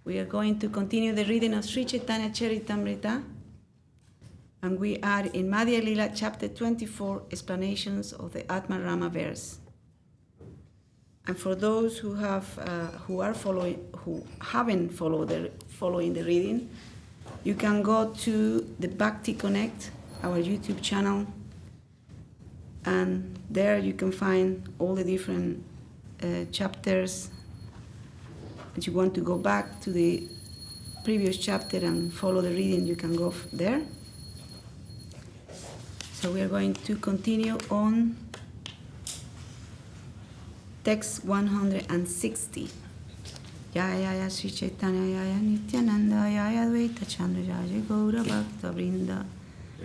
We are going to continue the reading of Sri Chaitanya Charitamrita, and we are in Madhya Lila, chapter 24, explanations of the Atma Rama verse. And for those who haven't following the reading, you can go to the Bhakti Connect, our YouTube channel, and there you can find all the different chapters. If you want to go back to the previous chapter and follow the reading, you can go there. So we are going to continue on text 160. Jaya Sri Chaitanya Jaya Nityananda Jaya Advaita Chandra Jaya Gaura Bhakta Vrinda.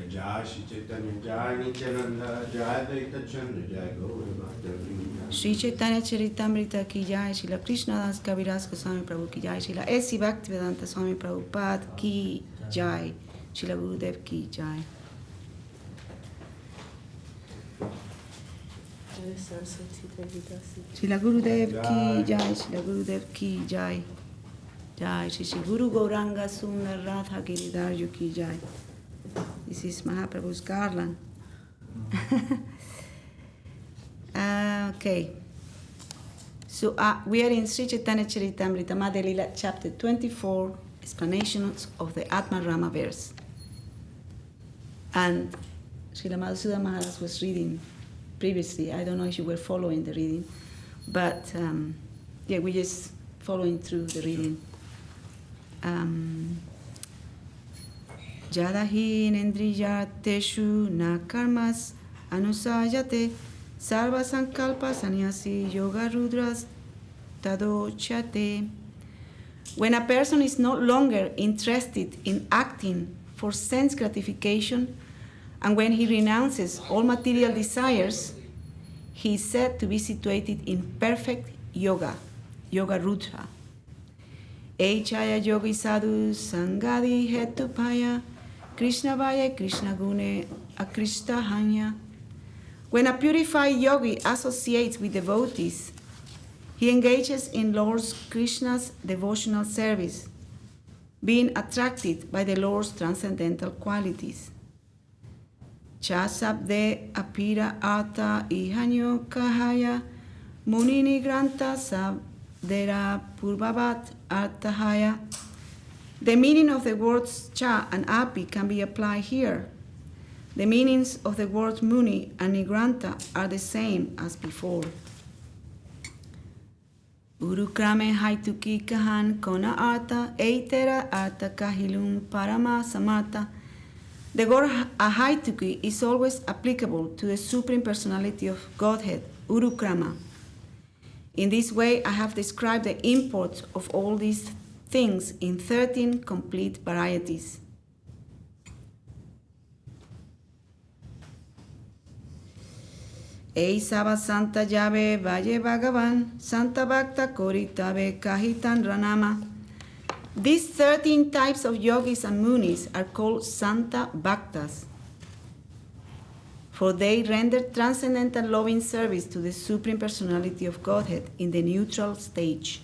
Jaya Sri Chaitanya Jaya Nityananda Jaya Advaita Chandra Jaya Gaura Bhakta Vrinda. Sri Chaitanya Charitamrita ki Jaya, Srila Krishna Das Kaviraj Goswami Prabhu ki Jaya, Srila S.C. Bhaktivedanta Swami Prabhupada ki Jaya, Srila Gurudev ki Jaya. Srila Gurudev ki Jai, Srila Gurudev ki Jai. Jai Shri Guru Gauranga Sundar Radha Giridharju ki Jai. This is Mahaprabhu's garland. Okay. So we are in Sri Chaitanya Charitamrita Madhya Lila, chapter 24, explanations of the Atma Rama verse. And Srila Madhusudan Maharaj was reading previously. I don't know if you were following the reading, but yeah, we're just following through the reading. Jadahi nendriyateshu na karmas anusayate sarva sankalpa sannyasi yoga rudras tadochate. When a person is no longer interested in acting for sense gratification, and when he renounces all material desires, he is said to be situated in perfect yoga, yoga rudra. Echaya yogi sadhu sangadi hetupaya Krishna vaya Krishna gune akrishta hanya. When a purified yogi associates with devotees, he engages in Lord Krishna's devotional service, being attracted by the Lord's transcendental qualities. Chasabde apira ata ihanyo kahaya munini granta sabdera purvavat artahaya. The meaning of the words cha and api can be applied here. The meanings of the words muni and nigranta are the same as before. Urukrame haituki kahan kona arta eitera arta kahilum parama samata. The word ahaituki is always applicable to the Supreme Personality of Godhead, Urukrama. In this way, I have described the import of all these things in 13 complete varieties. Ei Sava Santa Yave Valle Bhagavan, Santa Bhakta Koritabe Kahitan Ranama. These 13 types of yogis and munis are called Santa Bhaktas, for they render transcendental loving service to the Supreme Personality of Godhead in the neutral stage.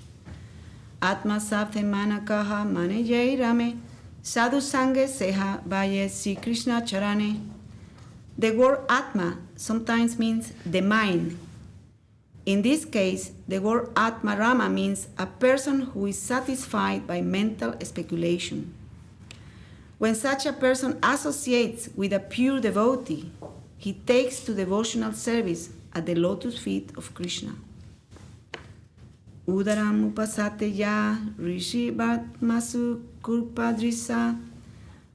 Atma Sapte Manakaha Mane Jai Rame, Sadhu Sange Seha Vaye Sri Krishna Charane. The word Atma sometimes means the mind. In this case, the word Atma Rama means a person who is satisfied by mental speculation. When such a person associates with a pure devotee, he takes to devotional service at the lotus feet of Krishna. Udaram upasate ya rishi bhatmasu kurpadrisa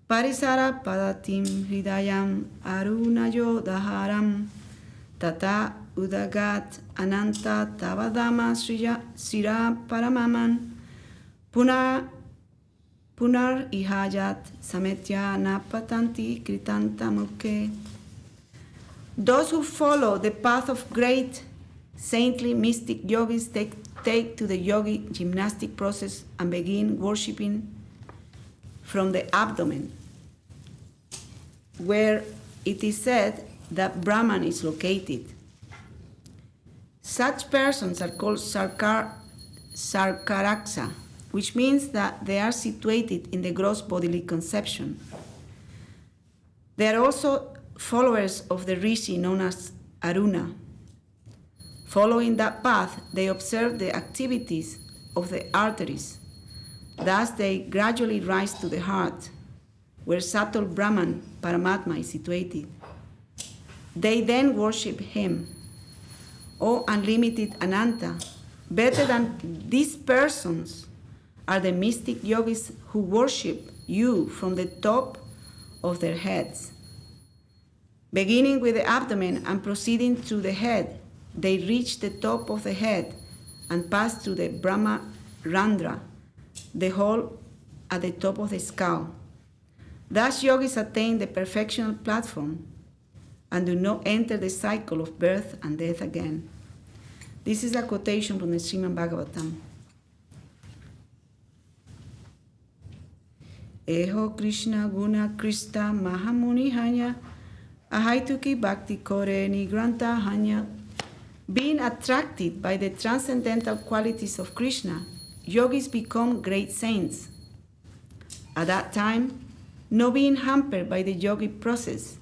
parisara padatim hridayam arunayo daharam tata udagat ananta tavadama sira paramaman punar ihajat sametya napatanti kritanta mukhe. Those who follow the path of great saintly mystic yogis take to the yogi gymnastic process and begin worshipping from the abdomen, where it is said that Brahman is located. Such persons are called sarkaraksa, which means that they are situated in the gross bodily conception. They are also followers of the rishi known as Aruna. Following that path, they observe the activities of the arteries. Thus, they gradually rise to the heart, where subtle Brahman, Paramatma, is situated. They then worship him. O unlimited Ananta, better than these persons are the mystic yogis who worship you from the top of their heads. Beginning with the abdomen and proceeding through the head, they reach the top of the head and pass through the Brahma Randra, the hole at the top of the skull. Thus, yogis attain the perfectional platform and do not enter the cycle of birth and death again. This is a quotation from the Srimad Bhagavatam. Eho Krishna Guna Krista Mahamuni Hanya Ahaituki Bhakti Kore Nigranta Hanya. Being attracted by the transcendental qualities of Krishna, yogis become great saints. At that time, not being hampered by the yogic process,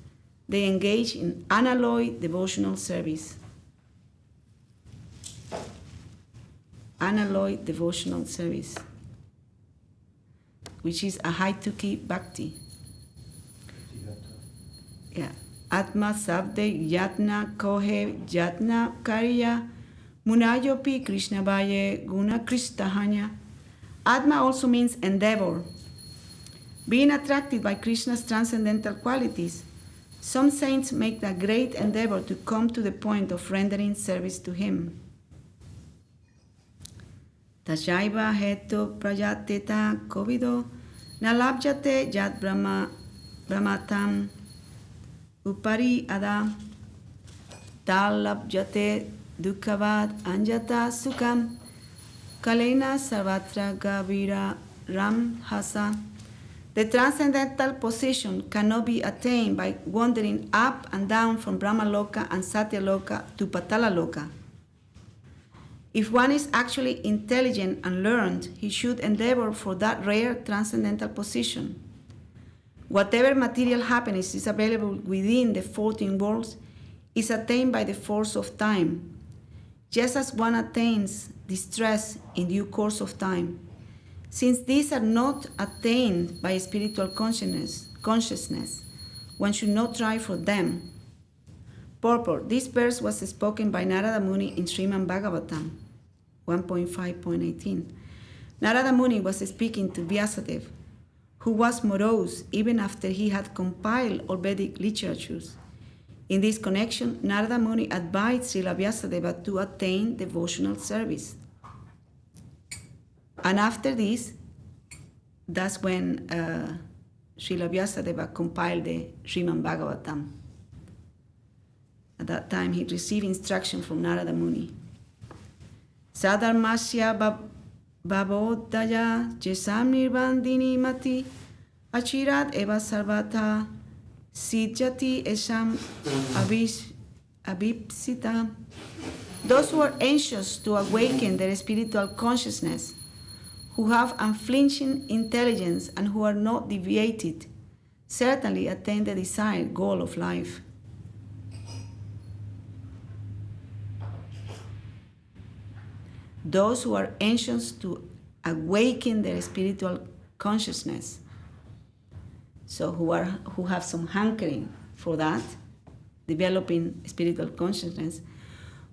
they engage in unalloyed devotional service. Unalloyed devotional service, which is Ahaituki Bhakti. Yeah. Atma Sabde Yatna Kohe Yatna Karya Munayopi Krishna Vaye Guna Kristahanya. Atma also means endeavor. Being attracted by Krishna's transcendental qualities, some saints make a great endeavor to come to the point of rendering service to him. Tashaiva heto prajateta kovido nalabjate yat brahmatam upari ada talabjate dukkavad anjata sukam kalena sarvatra gavira ram hasa. The transcendental position cannot be attained by wandering up and down from Brahmaloka and Satyaloka to Patalaloka. If one is actually intelligent and learned, he should endeavor for that rare transcendental position. Whatever material happiness is available within the 14 worlds is attained by the force of time, just as one attains distress in due course of time. Since these are not attained by spiritual consciousness, one should not try for them. Purport. This verse was spoken by Narada Muni in Srimad Bhagavatam 1.5.18. Narada Muni was speaking to Vyasadeva, who was morose even after he had compiled all Vedic literatures. In this connection, Narada Muni advised Srila Vyasadeva to attain devotional service. And after this, that's when Srila Vyasadeva compiled the Srimad Bhagavatam. At that time, he received instruction from Narada Muni. Sadharmasya babodaya jesam nirbandini mati achirat eva sarvata siddhyati esam abhipsita. Those who are anxious to awaken their spiritual consciousness, who have unflinching intelligence and who are not deviated, certainly attain the desired goal of life. Those who are anxious to awaken their spiritual consciousness, so who have some hankering for that, developing spiritual consciousness,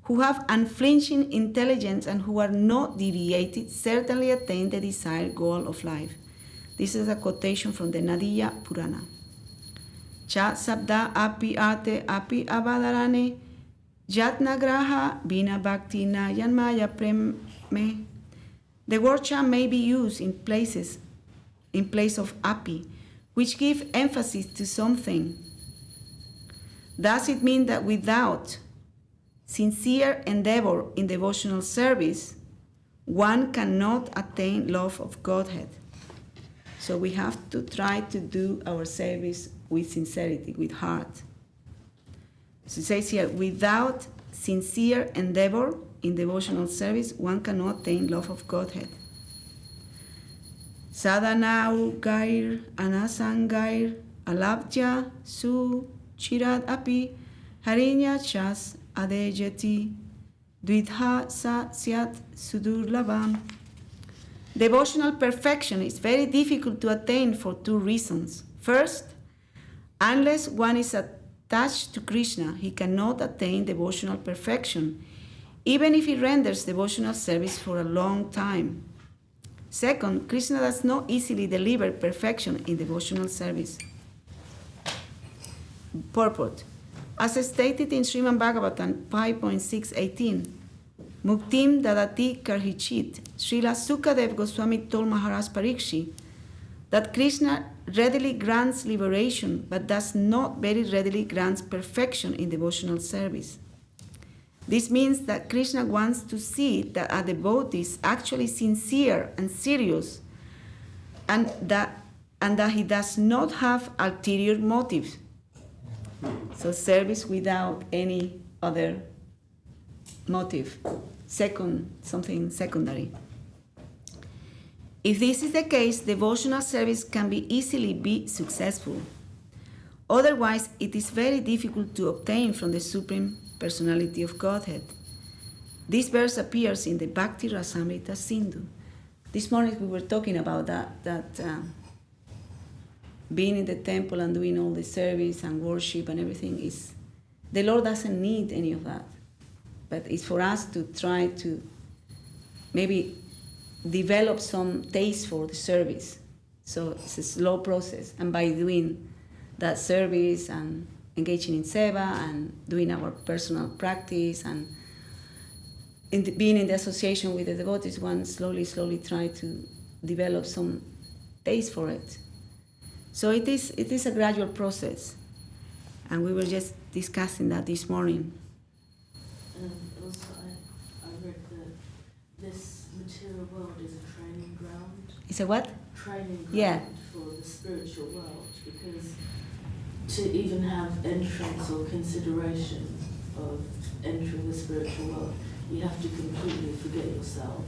who have unflinching intelligence and who are not deviated, certainly attain the desired goal of life. This is a quotation from the Nadiya Purana. Cha sabda api ate api avadarane jatna graha bina bhakti na yanmaya preme. The word cha may be used in place of api, which give emphasis to something. Does it mean that without sincere endeavor in devotional service, one cannot attain love of Godhead? So we have to try to do our service with sincerity, with heart. So it says here, without sincere endeavor in devotional service, one cannot attain love of Godhead. Sadhanau gair anasangair alabja su chirad api harinya chas adejeti dvidha sa syat sudurlabam. Devotional perfection is very difficult to attain for two reasons. First, unless one is attached to Krishna, he cannot attain devotional perfection, even if he renders devotional service for a long time. Second, Krishna does not easily deliver perfection in devotional service. Purport. As stated in Srimad Bhagavatam 5.6.18, Muktim dadati karhichit, Srila Sukadev Goswami told Maharaj Parikshit that Krishna readily grants liberation, but does not very readily grants perfection in devotional service. This means that Krishna wants to see that a devotee is actually sincere and serious, and that he does not have ulterior motives. So service without any other motive, something secondary. If this is the case, devotional service can easily be successful. Otherwise, it is very difficult to obtain from the Supreme Personality of Godhead. This verse appears in the Bhakti Rasamrita Sindhu. This morning we were talking about that being in the temple and doing all the service and worship and everything is, the Lord doesn't need any of that. But it's for us to try to maybe develop some taste for the service. So it's a slow process. And by doing that service and engaging in seva and doing our personal practice and being in the association with the devotees, one slowly try to develop some taste for it. So it is a gradual process. And we were just discussing that this morning. Also, I read that this material world is a training ground. It's a what? Training ground Yeah. for the spiritual world, because to even have entrance or consideration of entering the spiritual world, you have to completely forget yourself,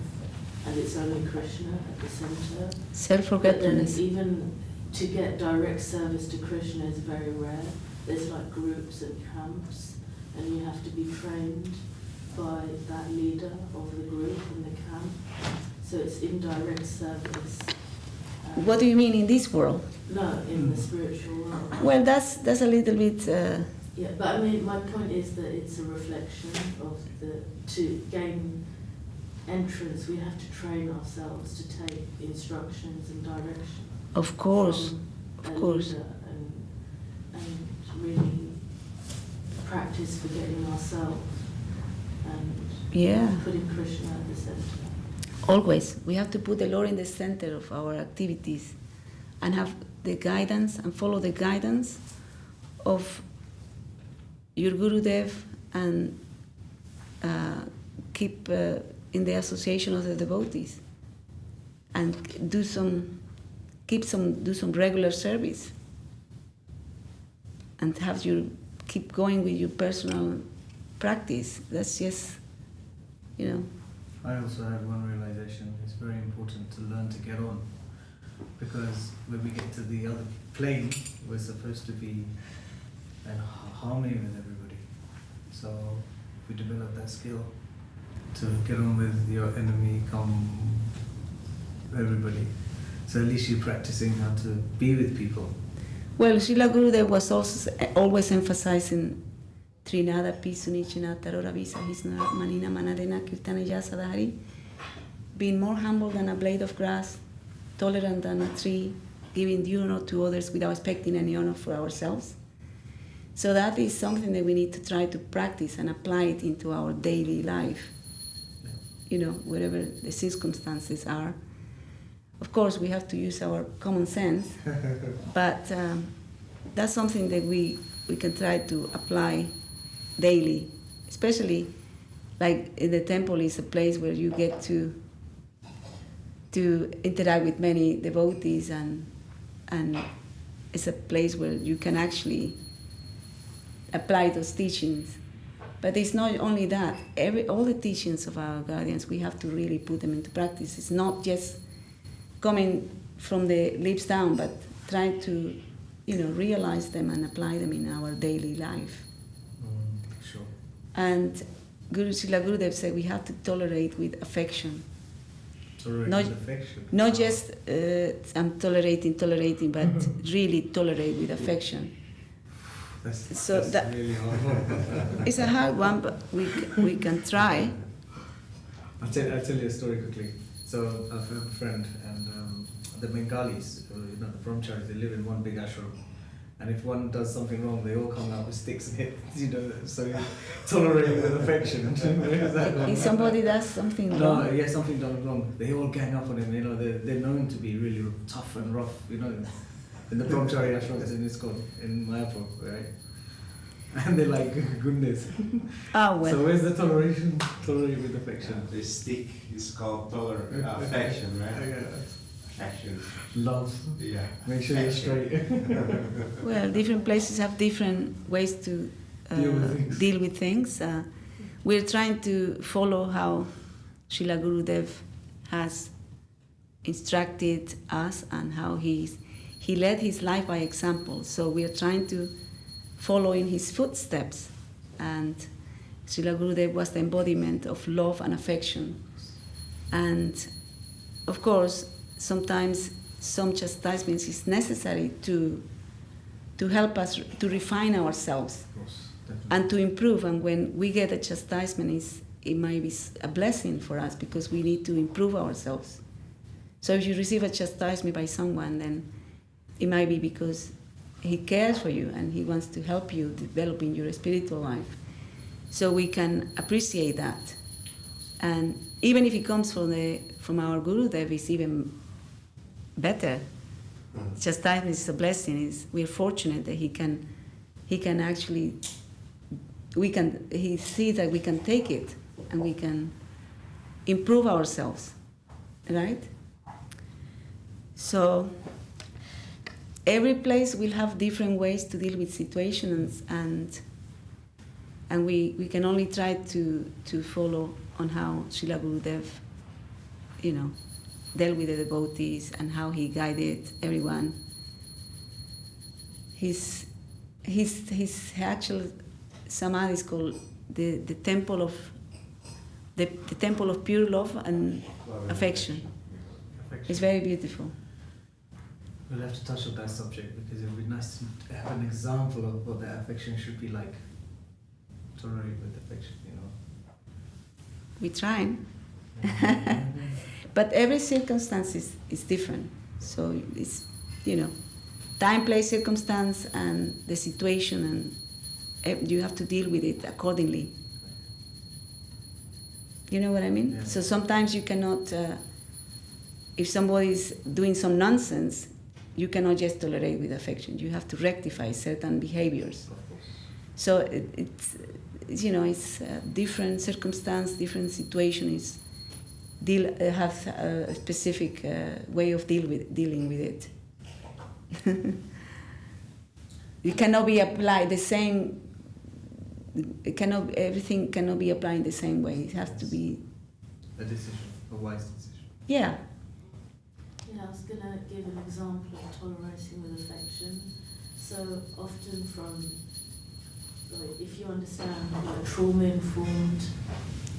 and it's only Krishna at the center. Self-forgetfulness. But then even to get direct service to Krishna is very rare. There's like groups and camps, and you have to be trained by that leader of the group in the camp. So it's indirect service. What do you mean in this world? No, in the spiritual world. Well, that's a little bit. Yeah, but I mean, my point is that it's a reflection of to gain entrance, we have to train ourselves to take instructions and direction. Of course, of course. And really practice forgetting ourselves and putting Krishna at the center. Always. We have to put the Lord in the center of our activities and have the guidance and follow the guidance of your Gurudev and keep in the association of the devotees and do some regular service and have you keep going with your personal practice. That's just, I also had one realization. It's very important to learn to get on, because when we get to the other plane, we're supposed to be in harmony with everybody. So if we develop that skill to get on with your enemy, everybody. So at least you're practicing how to be with people. Well, Srila Gurudev was also always emphasizing Trinada Pisunichina Tarora Visa Hisna Manina Manadena Kirtana Yasadahari, being more humble than a blade of grass, tolerant than a tree, giving due honor to others without expecting any honor for ourselves. So that is something that we need to try to practice and apply it into our daily life, wherever the circumstances are. Of course, we have to use our common sense, but that's something that we can try to apply daily, especially like in the temple is a place where you get to interact with many devotees and it's a place where you can actually apply those teachings. But it's not only that. All the teachings of our guardians, we have to really put them into practice. It's not just coming from the lips down, but try to, realize them and apply them in our daily life. Sure. And Srila Gurudev said we have to tolerate with affection. Tolerate Not- with affection. Not just I'm tolerating, but really tolerate with affection. That's that- really hard. It's a hard one, but we can try. I'll tell you a story quickly. So I have a friend, and the Bengalis, the brahmacharis, they live in one big ashram. And if one does something wrong, they all come out with sticks and hit, so you tolerate with affection. Where's that one? If somebody does something wrong, Something done wrong, they all gang up on him. They're known to be really tough and rough. In the brahmachari ashrams in ISKCON in Mayapur, right? And they're like, goodness. oh well. So where's the toleration? Tolerate with affection. The stick is called affection, right? Affection. Love. Yeah. Make sure you're straight. Well, different places have different ways to deal with things. We're trying to follow how Srila Gurudev has instructed us and how he led his life by example. So we're trying to follow in his footsteps. And Srila Gurudev was the embodiment of love and affection. And of course, sometimes some chastisements is necessary to help us to refine ourselves and to improve. And when we get a chastisement, it might be a blessing for us because we need to improve ourselves. So if you receive a chastisement by someone, then it might be because he cares for you and he wants to help you develop in your spiritual life. So we can appreciate that. And even if it comes from our Gurudev, it's even better. Chastisement is a blessing. We're fortunate that he sees that we can take it and we can improve ourselves, right? So every place will have different ways to deal with situations, and we can only try to follow on how Srila Gurudev, dealt with the devotees and how he guided everyone. His actual samadhi is called the temple of pure love and affection. It's very beautiful. We'll have to touch on that subject because it would be nice to have an example of what that affection should be like. Tolerate with affection, We try. But every circumstance is different. So it's, time, place, circumstance, and the situation, and you have to deal with it accordingly. You know what I mean? Yeah. So sometimes you cannot, if somebody is doing some nonsense, you cannot just tolerate with affection. You have to rectify certain behaviors. Of course. So it's a different circumstance, different situation. Have a specific way of dealing with it. It cannot be applied the same. Everything cannot be applied in the same way. It has to be A decision, a wise decision. Yeah. Yeah, I was going to give an example of tolerating with affection. So often if you understand trauma-informed,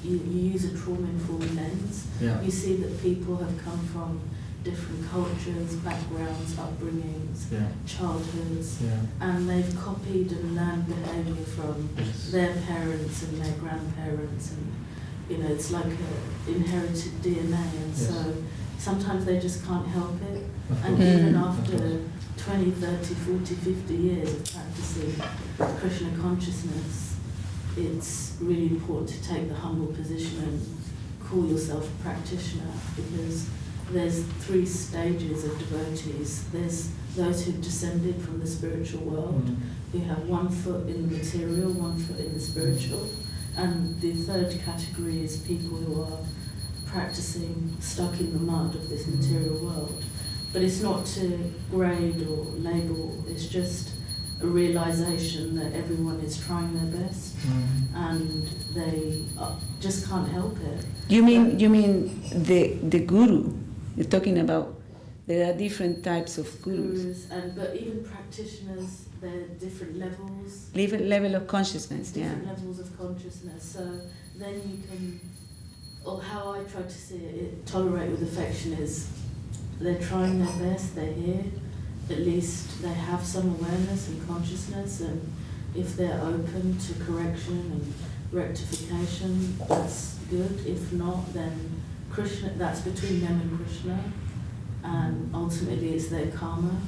you use a trauma-informed lens, Yeah. you see that people have come from different cultures, backgrounds, upbringings, Yeah. childhoods, Yeah. and they've copied and learned behaviour from Yes. their parents and their grandparents, and it's like a inherited DNA, and Yes. so sometimes they just can't help it. Of And course. even Mm. after 20, 30, 40, 50 years of practicing Krishna consciousness, it's really important to take the humble position and call yourself a practitioner, because there's 3 stages of devotees. There's those who've descended from the spiritual world, who have 1 foot in the material, 1 foot in the spiritual, and the 3rd category is people who are practicing stuck in the mud of this material world. But it's not to grade or label, it's just a realization that everyone is trying their best and they just can't help it. You mean the guru? You're talking about There are different types of gurus. But even practitioners, there are different levels. Level of consciousness, Different levels of consciousness. So then you can, or how I try to see it, tolerate with affection is they're trying their best, they're here, at least they have some awareness and consciousness, and if they're open to correction and rectification, that's good. If not, then Krishna, that's between them and Krishna, and ultimately it's their karma,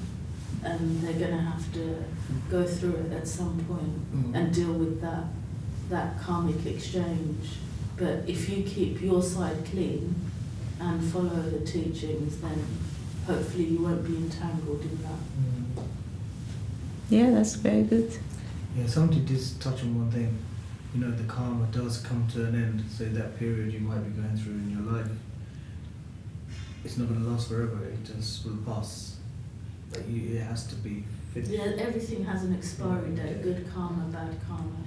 and they're going to have to go through it at some point and deal with that karmic exchange. But if you keep your side clean and follow the teachings, then hopefully you won't be entangled in that. Yeah, that's very good. Yeah, somebody did touch on one thing. You know, the karma does come to an end. So that period you might be going through in your life, it's not going to last forever. It just will pass. But it has to be finished. Yeah, everything has an expiry date. Good karma, bad karma.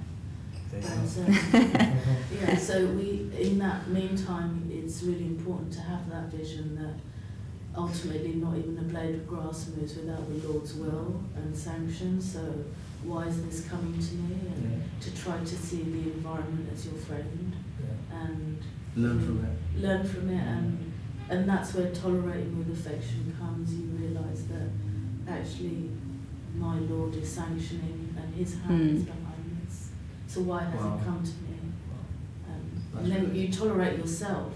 Yeah, so in that meantime, it's really important to have that vision that ultimately not even a blade of grass moves without the Lord's will and sanction. So why is this coming to me? And to try to see the environment as your friend and learn from it. Learn from it, and that's where tolerating with affection comes. You realise that actually my Lord is sanctioning and His hand is behind this. So why has it come to me? And then you tolerate yourself.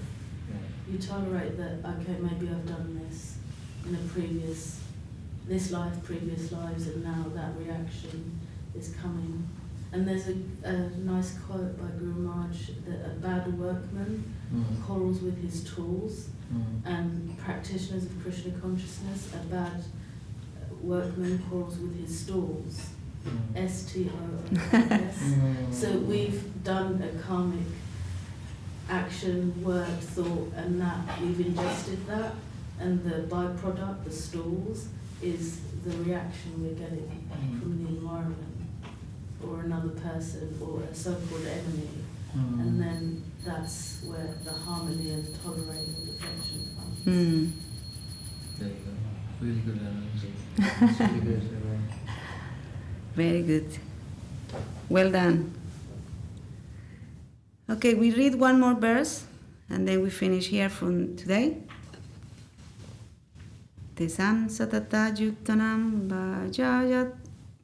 You tolerate that, okay, maybe I've done this in a previous lives, and now that reaction is coming. And there's a nice quote by Guru Maharaj that a bad workman quarrels with his tools, and practitioners of Krishna consciousness, a bad workman quarrels with his stools. S-T-O-O-S. So we've done a karmic action, word, thought, and that we've ingested that, and the byproduct, the stools, is the reaction we're getting from the environment or another person or a so-called enemy. And then that's where the harmony and tolerating and affection comes. There you go. Really good analogy. It's really good. Very good. Well done. Okay, we read one more verse and then we finish here from today. Tesam satata yuktanam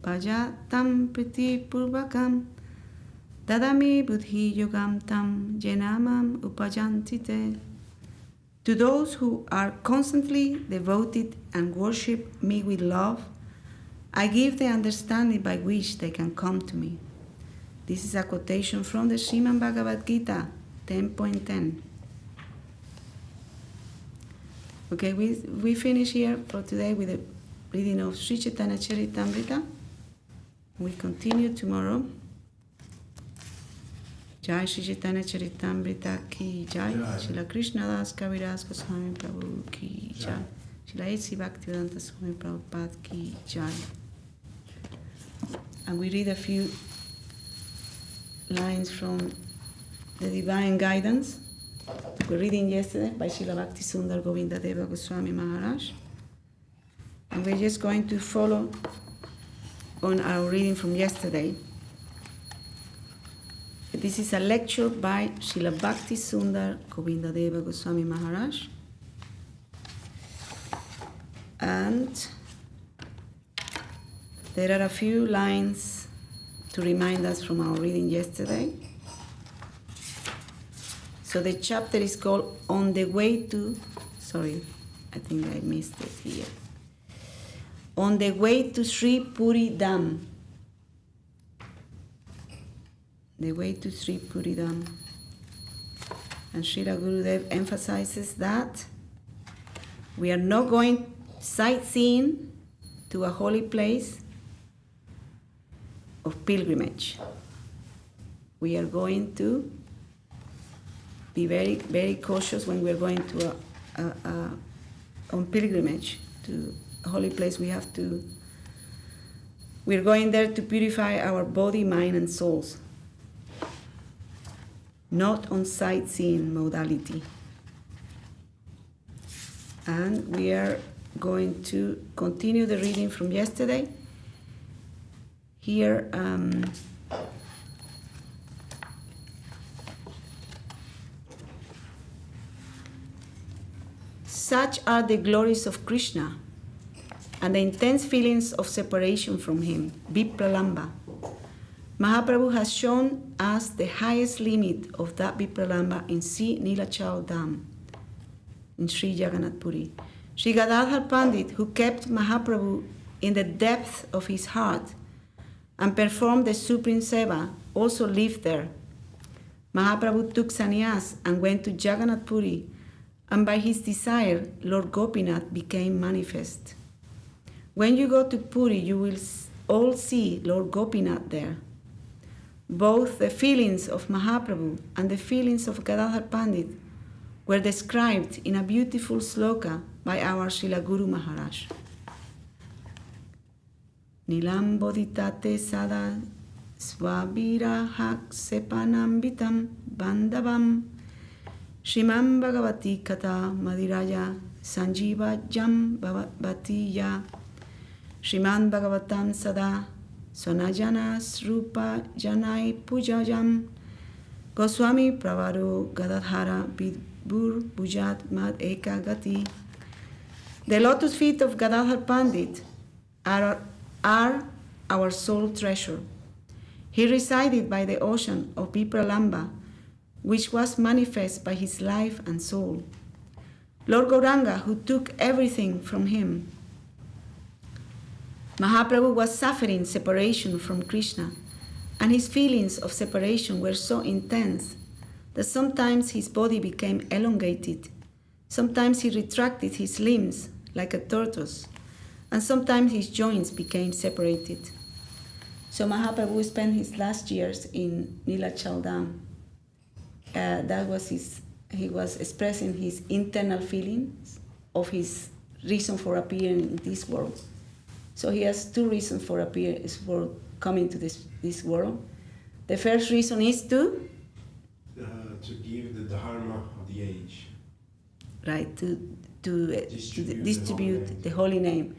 bhajatam priti purvakam dadami buddhi yogam tam jenamam upajantite. To those who are constantly devoted and worship me with love, I give the understanding by which they can come to me. This is a quotation from the Srimad Bhagavad Gita 10.10. Okay, we finish here for today with a reading of Sri Chaitanya Charitamrita. We continue tomorrow. Jai Sri Chaitanya Charitamrita ki jai. Srila Krishna Das Kaviraj Goswami Prabhu ki jai. Srila A.C. Bhaktivedanta Swami Prabhupada ki jai. And we read a few lines from the Divine Guidance. We were reading yesterday by Srila Bhakti Sundar Govinda Deva Goswami Maharaj. And we're just going to follow on our reading from yesterday. This is a lecture by Srila Bhakti Sundar Govinda Deva Goswami Maharaj. And there are a few lines to remind us from our reading yesterday. So the chapter is called On the Way to, sorry, I think I missed it here. On the Way to Sri Puri Dham. The Way to Sri Puri Dham. And Srila Gurudev emphasizes that we are not going sightseeing to a holy place of pilgrimage. We are going to be very, very cautious when we're going to on pilgrimage to a holy place. We're going there to purify our body, mind, and souls, not on sightseeing modality. And we are going to continue the reading from yesterday. Here, such are the glories of Krishna and the intense feelings of separation from him, Vipralamba. Mahaprabhu has shown us the highest limit of that Vipralamba in Sri Nilachal Dham, in Sri Jagannath Puri. Sri Gadadhar Pandit, who kept Mahaprabhu in the depth of his heart and performed the Supreme Seva, also lived there. Mahaprabhu took sannyas and went to Jagannath Puri, and by his desire, Lord Gopinath became manifest. When you go to Puri, you will all see Lord Gopinath there. Both the feelings of Mahaprabhu and the feelings of Gadadhar Pandit were described in a beautiful sloka by our Srila Guru Maharaj. Nilam bodhitate sada swabirahak sepanambitam bandavam Shrimam Bhagavati Kata Madiraya Sanjiva Jam Bhavatiya Shriman Bhagavatam Sada Sonajana Srupa Janai Pujajam Goswami Pravaro Gadadhara Vidbur Bujat Mad Eka Gati. The lotus feet of Gadadhar Pandit are our soul treasure. He resided by the ocean of Vipralamba, which was manifest by his life and soul. Lord Gauranga, who took everything from him. Mahaprabhu was suffering separation from Krishna, and his feelings of separation were so intense that sometimes his body became elongated, sometimes he retracted his limbs like a tortoise, and sometimes his joints became separated. So Mahaprabhu spent his last years in Nilachal Dham. He was expressing his internal feelings of his reason for appearing in this world. So he has two reasons for coming to this world. The first reason is to give the dharma of the age. Right, to distribute the holy name.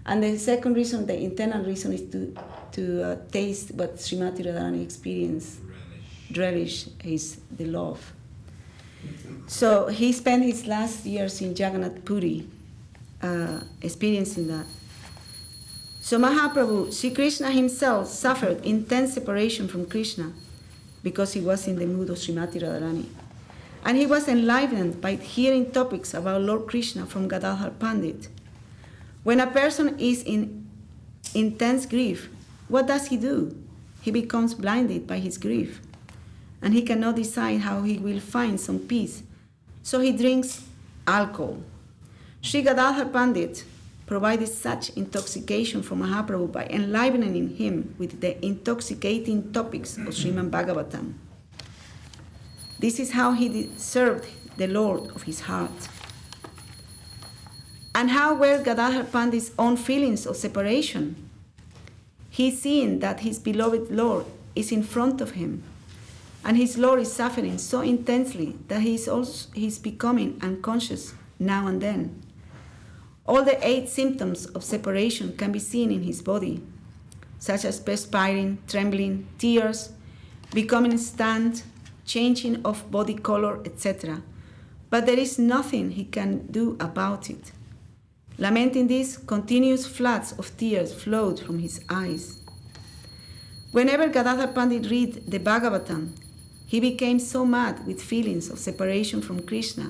And the second reason, the internal reason, is to taste what Srimati Radharani experienced. Relish is the love. So he spent his last years in Jagannath Puri experiencing that. So Mahaprabhu, Sri Krishna himself, suffered intense separation from Krishna because he was in the mood of Srimati Radharani. And he was enlivened by hearing topics about Lord Krishna from Gadadhar Pandit. When a person is in intense grief, what does he do? He becomes blinded by his grief, and he cannot decide how he will find some peace. So he drinks alcohol. Sri Gadadhar Pandit provided such intoxication for Mahaprabhu by enlivening him with the intoxicating topics of Srimad Bhagavatam. This is how he served the Lord of his heart. And how were Gadadhar Pandit's own feelings of separation? He seeing that his beloved Lord is in front of him, and his Lord is suffering so intensely that he's becoming unconscious now and then. All the 8 symptoms of separation can be seen in his body, such as perspiring, trembling, tears, becoming stunned, changing of body color, etc. But there is nothing he can do about it. Lamenting this, continuous floods of tears flowed from his eyes. Whenever Gadadhar Pandit read the Bhagavatam, he became so mad with feelings of separation from Krishna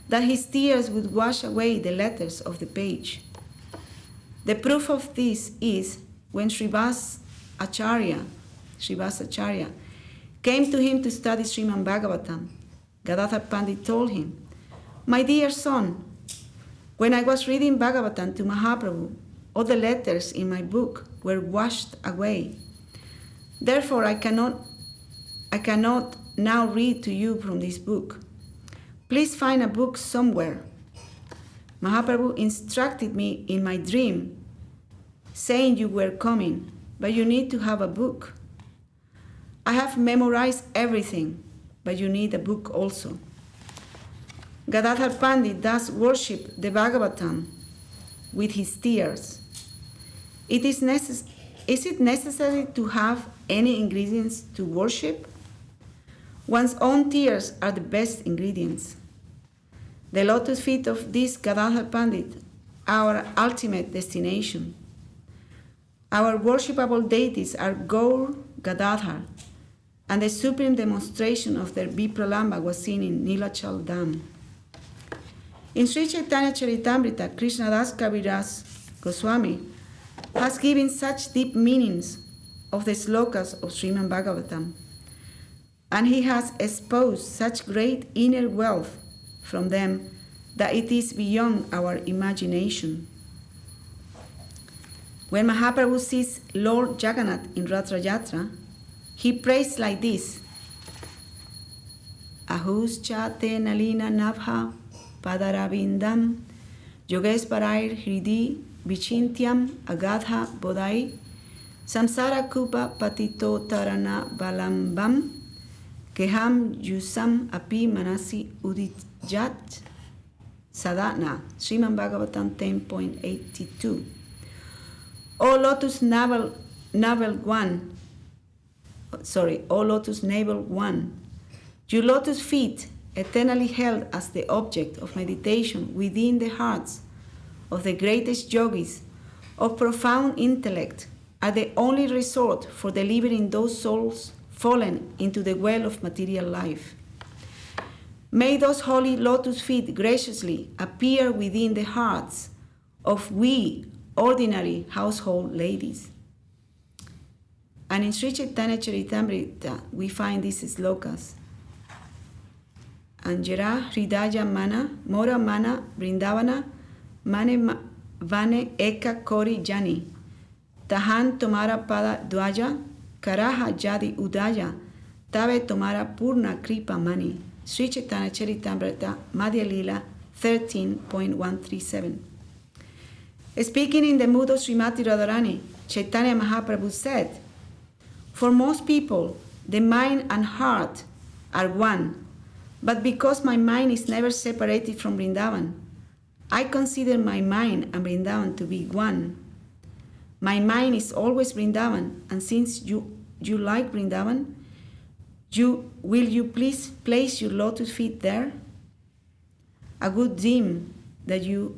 that his tears would wash away the letters of the page. The proof of this is when Srivas Acharya came to him to study Srimad Bhagavatam. Gadadhar Pandit told him, "My dear son, when I was reading Bhagavatam to Mahaprabhu, all the letters in my book were washed away. Therefore, I cannot now read to you from this book. Please find a book somewhere." Mahaprabhu instructed me in my dream, saying you were coming, but you need to have a book. I have memorized everything, but you need a book also. Gadadhar Pandit thus worshipped the Bhagavatam with his tears. Is it necessary to have any ingredients to worship? One's own tears are the best ingredients. The lotus feet of this Gadadhar Pandit are our ultimate destination. Our worshipable deities are Gaur, Gadadhar, and the supreme demonstration of their Vipralamba was seen in Nilachal Dham. In Sri Chaitanya Charitamrita, Krishnadas Kaviraj Goswami has given such deep meanings of the slokas of Srimad Bhagavatam, and he has exposed such great inner wealth from them that it is beyond our imagination. When Mahaprabhu sees Lord Jagannath in Ratra Yatra, he prays like this: Ahuscha te nalina nabha padarabindam yogesvarair hridi vichintyam agadha bodai samsara kupa patito tarana balambam keham yusam api manasi udijat sadhana. Srimad Bhagavatam 10.82. O lotus navel one, your lotus feet, eternally held as the object of meditation within the hearts of the greatest yogis of profound intellect, are the only resort for delivering those souls fallen into the well of material life. May those holy lotus feet graciously appear within the hearts of we ordinary household ladies. And in Sri Chaitanya Charitamrita, we find these slokas. Anjara Hridaya Mana, Mora Mana, Vrindavana, Mane Vane Eka Kori Jani, Tahan Tomara Pada Dwaja, Karaha Jadi Udaya, Tabe Tomara Purna Kripa Mani. Sri Chaitanya Charitamrita, Madhya Lila 13.137. Speaking in the mood of Srimati Radharani, Chaitanya Mahaprabhu said, for most people, the mind and heart are one, but because my mind is never separated from Vrindavan, I consider my mind and Vrindavan to be one. My mind is always Vrindavan, and since you like Vrindavan, will you please place your lotus feet there? A good deem that your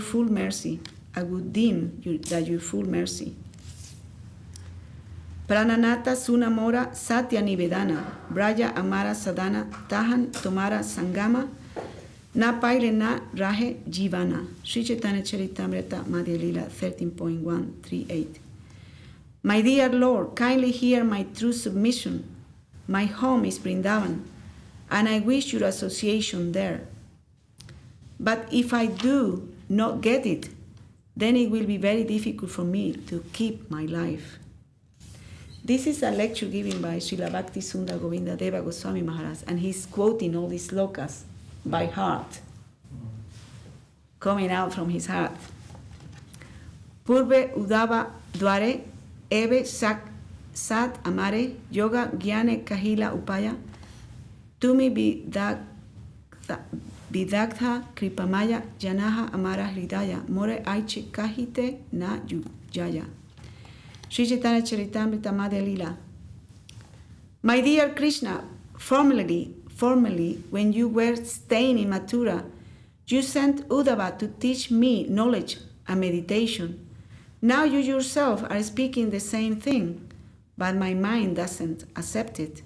full mercy. I would deem that your full mercy. Prananata Sunamora Satya Nivedana, Braya Amara Sadhana, Tahan Tomara Sangama, Na Paile Na Rahe Jivana. Sri Chaitanya Charitamrita, Madhya Lila 13.138. My dear Lord, kindly hear my true submission. My home is Vrindavan, and I wish your association there. But if I do not get it, then it will be very difficult for me to keep my life. This is a lecture given by Srila Bhakti Sundar Govinda Deva Goswami Maharaj, and he's quoting all these slokas by heart, coming out from his heart. Purve udava dware eve sat amare yoga gyane kahila upaya tumi vidagdha kripamaya janaha amara hridaya more aiche kahite na yujaya. Sri Chaitanya Charitamrita Madhya Lila. My dear Krishna, formerly, when you were staying in Mathura, you sent Uddhava to teach me knowledge and meditation. Now you yourself are speaking the same thing, but my mind doesn't accept it.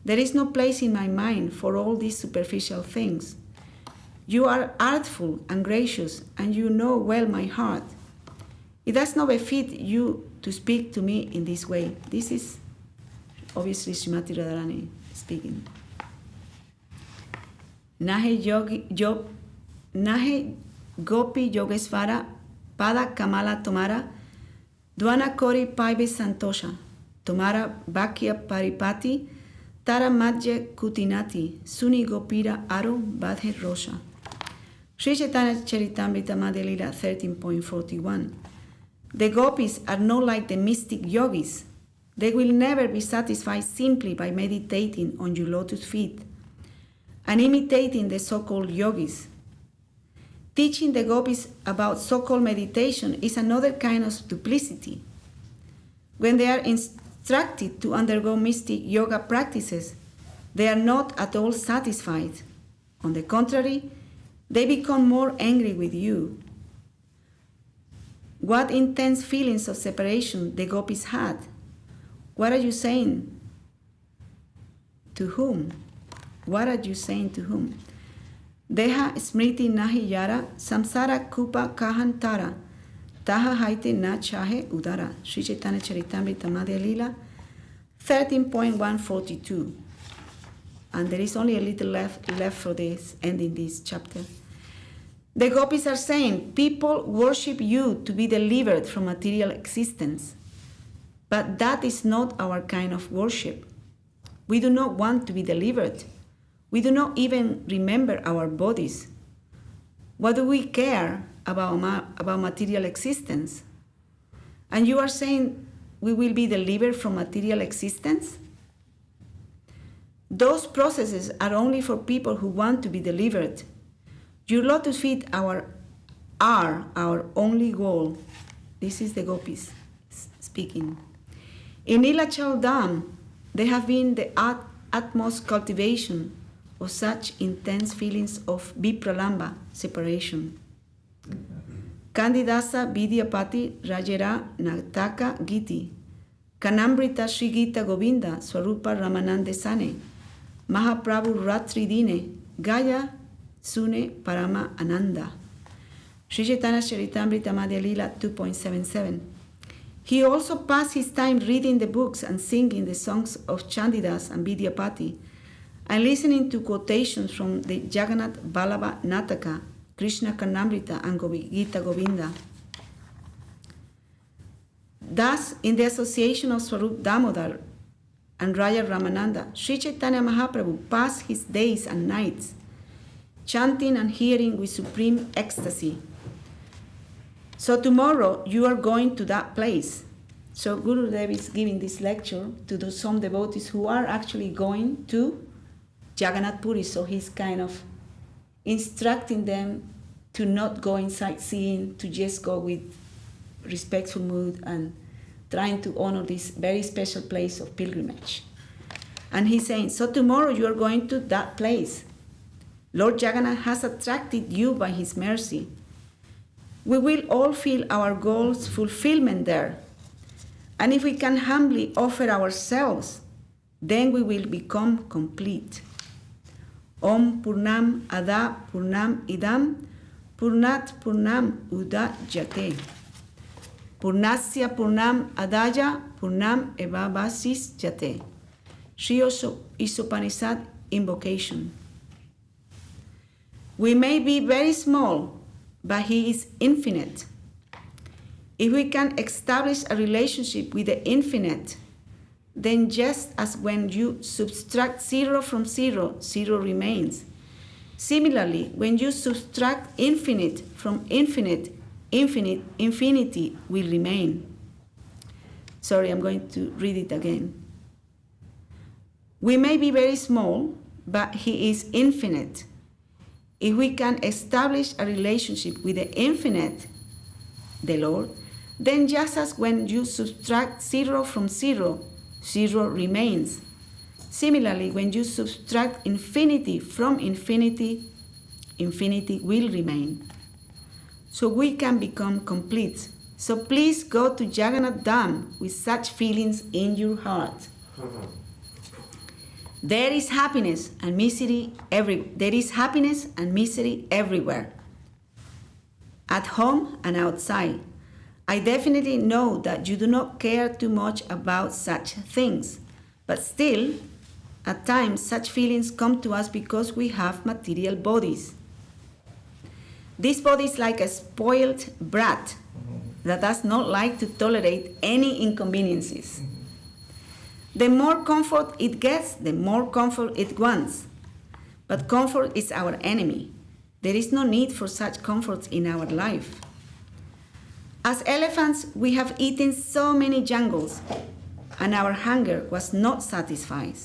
There is no place in my mind for all these superficial things. You are artful and gracious, and you know well my heart. It does not befit you to speak to me in this way. This is obviously Srimati Radharani speaking. Nahe gopi yogesvara pada kamala tomara dwana kori paive santosha tomara bhakya paripati tara madhya kutinati suni gopira aro badhe rosha. Sri Chaitanya Charitamrita Madhya Lila 13.41. The gopis are not like the mystic yogis. They will never be satisfied simply by meditating on your lotus feet and imitating the so-called yogis. Teaching the gopis about so-called meditation is another kind of duplicity. When they are instructed to undergo mystic yoga practices, they are not at all satisfied. On the contrary, they become more angry with you. What intense feelings of separation the gopis had. What are you saying? To whom? What are you saying to whom? Deha smriti nahi yara, samsara kupa kahan tara, taha haite na chahe udara. Sri Chaitanya Charitamrita Madhya Lila 13.142. And there is only a little left for this, ending this chapter. The gopis are saying, people worship you to be delivered from material existence. But that is not our kind of worship. We do not want to be delivered. We do not even remember our bodies. What do we care about material existence? And you are saying we will be delivered from material existence? Those processes are only for people who want to be delivered. Your lotus feet are our only goal. This is the gopis speaking. In Nilachal Dham, there have been the utmost cultivation of such intense feelings of vipralamba, separation. Kandidasa Vidyapati Rajera Nataka Giti, Kanamrita Sri Gita Govinda Swarupa Ramanande Sane, Mahaprabhu Ratri Dine, Gaya Sune Parama Ananda. Sri Chaitanya Charitamrita Madhya Lila 2.77. He also passed his time reading the books and singing the songs of Chandidas and Vidyapati, and listening to quotations from the Jagannath Vallabha Nataka, Krishna Karnamrita, and Gita Govinda. Thus, in the association of Swarup Damodar and Raya Ramananda, Sri Chaitanya Mahaprabhu passed his days and nights chanting and hearing with supreme ecstasy. So tomorrow you are going to that place. So Gurudev is giving this lecture to some devotees who are actually going to Jagannath Puri. So he's kind of instructing them to not go in sightseeing, to just go with respectful mood and trying to honor this very special place of pilgrimage. And he's saying, so tomorrow you are going to that place. Lord Jagannath has attracted you by his mercy. We will all feel our goals' fulfillment there. And if we can humbly offer ourselves, then we will become complete. Om Purnam Ada Purnam Idam Purnat Purnam Uda Jate. Purnasya Purnam Adaya Purnam Evabasis Jate. Sri Isopanishad Invocation. We may be very small, but he is infinite. If we can establish a relationship with the infinite, then just as when you subtract 0 from 0, 0 remains. Similarly, when you subtract infinite from infinite, infinity will remain. Sorry, I'm going to read it again. We may be very small, but he is infinite. If we can establish a relationship with the infinite, the Lord, then just as when you subtract 0 from 0, 0 remains. Similarly, when you subtract infinity from infinity, infinity will remain. So we can become complete. So please go to Jagannath Dham with such feelings in your heart. There is happiness and misery everywhere. At home and outside. I definitely know that you do not care too much about such things, but still, at times such feelings come to us because we have material bodies. This body is like a spoiled brat that does not like to tolerate any inconveniences. The more comfort it gets, the more comfort it wants. But comfort is our enemy. There is no need for such comforts in our life. As elephants, we have eaten so many jungles, and our hunger was not satisfied.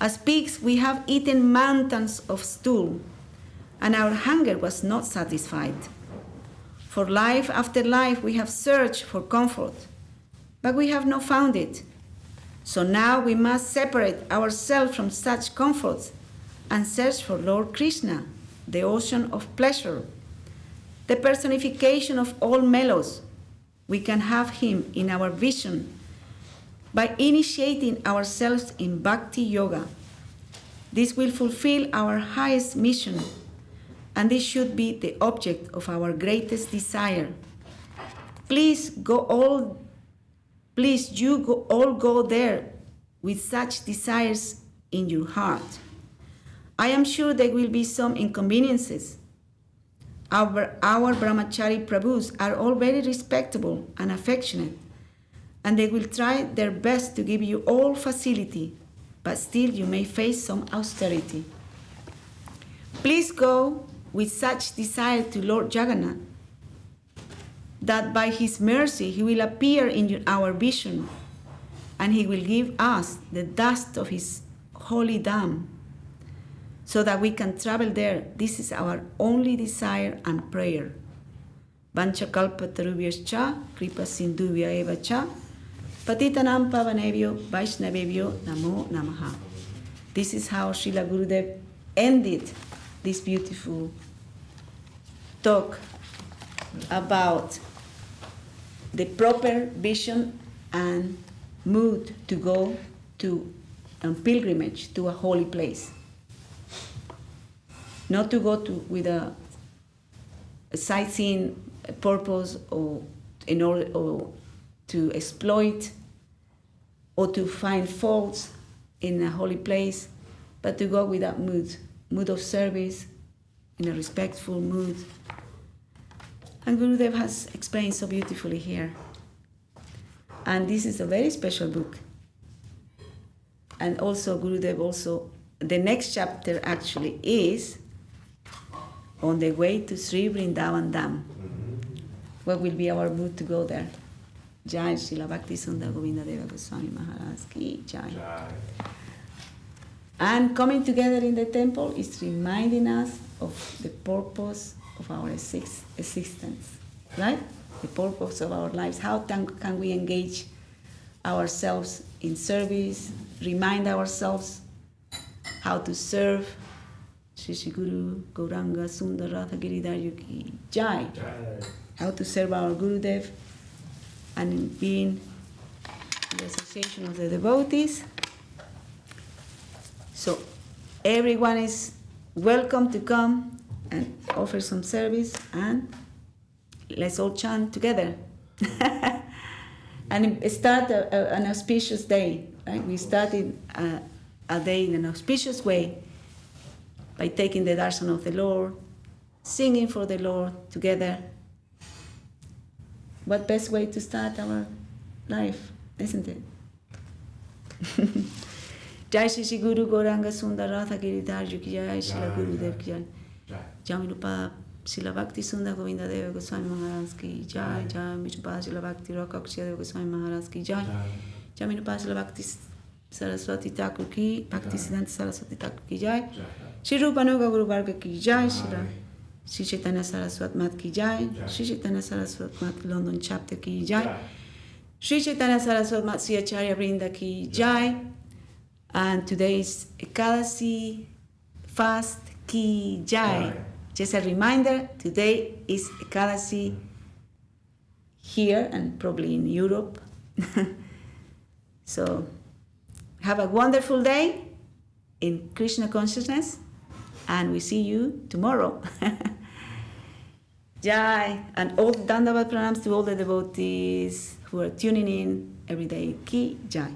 As pigs, we have eaten mountains of stool, and our hunger was not satisfied. For life after life we have searched for comfort, but we have not found it. So now we must separate ourselves from such comforts and search for Lord Krishna, the ocean of pleasure, the personification of all mellows. We can have him in our vision by initiating ourselves in bhakti yoga. This will fulfill our highest mission, and this should be the object of our greatest desire. Please all go there with such desires in your heart. I am sure there will be some inconveniences. Our brahmachari prabhus are all very respectable and affectionate, and they will try their best to give you all facility, but still you may face some austerity. Please go with such desire to Lord Jagannath, that by his mercy he will appear in our vision, and he will give us the dust of his holy dham, so that we can travel there. This is our only desire and prayer. Vanchakalpatarubhyascha kripa sindhuvya eva cha patitanam pavanebhyo vaishnavebhyo namo namaha. This is how Srila Gurudev ended this beautiful talk about the proper vision and mood to go to a pilgrimage to a holy place. Not to go with a sightseeing purpose or in order or to exploit or to find faults in a holy place, but to go with that mood of service, in a respectful mood. And Gurudev has explained so beautifully here. And this is a very special book. And also Gurudev the next chapter actually is on the way to Sri Vrindavan Dham. What will be our mood to go there? Jai Srila Bhakti Sundar Govinda Deva Goswami Maharaj Ki Jai. And coming together in the temple is reminding us of the purpose of our existence, right? The purpose of our lives. How can we engage ourselves in service, remind ourselves how to serve. Shri Shri Guru Gauranga Sundar Radha Giridhar Ki Jai. How to serve our Gurudev and being in the association of the devotees. So everyone is welcome to come and offer some service, and let's all chant together. And start an auspicious day. Right? We started a day in an auspicious way by taking the darshan of the Lord, singing for the Lord together. What best way to start our life, isn't it? Jai Shri Shri Guru Gauranga Sundar Radha Giridhar Ki Jai, Srila Gurudev Ki Jai. Jai Mirupa Srila Bhakti Sundar Govinda Deva Goswami Maharaj Ki Jai. Jai Mirupa Srila Bhakti Rakaksha Deva Goswami Maharaj Ki Jai. Jai Mirupa Srila Bhakti Saraswati Thakur Ki, Bhakti Siddhanta Saraswati Thakur Ki Jai. Shri Rupanuga Guru Varga Ki Jai. Sri Chaitanya Saraswat Math Ki Jai. Sri Chaitanya Saraswat Math London Chapter Ki Jai. Sri Chaitanya Saraswat Math Sri Acharya Vrinda Ki Jai. And today is Ekadasi Fast Ki Jai. Just a reminder, today is Ekadasi here and probably in Europe. So have a wonderful day in Krishna consciousness, and we see you tomorrow. Jai, and all Dandavat pranams to all the devotees who are tuning in every day. Ki Jai.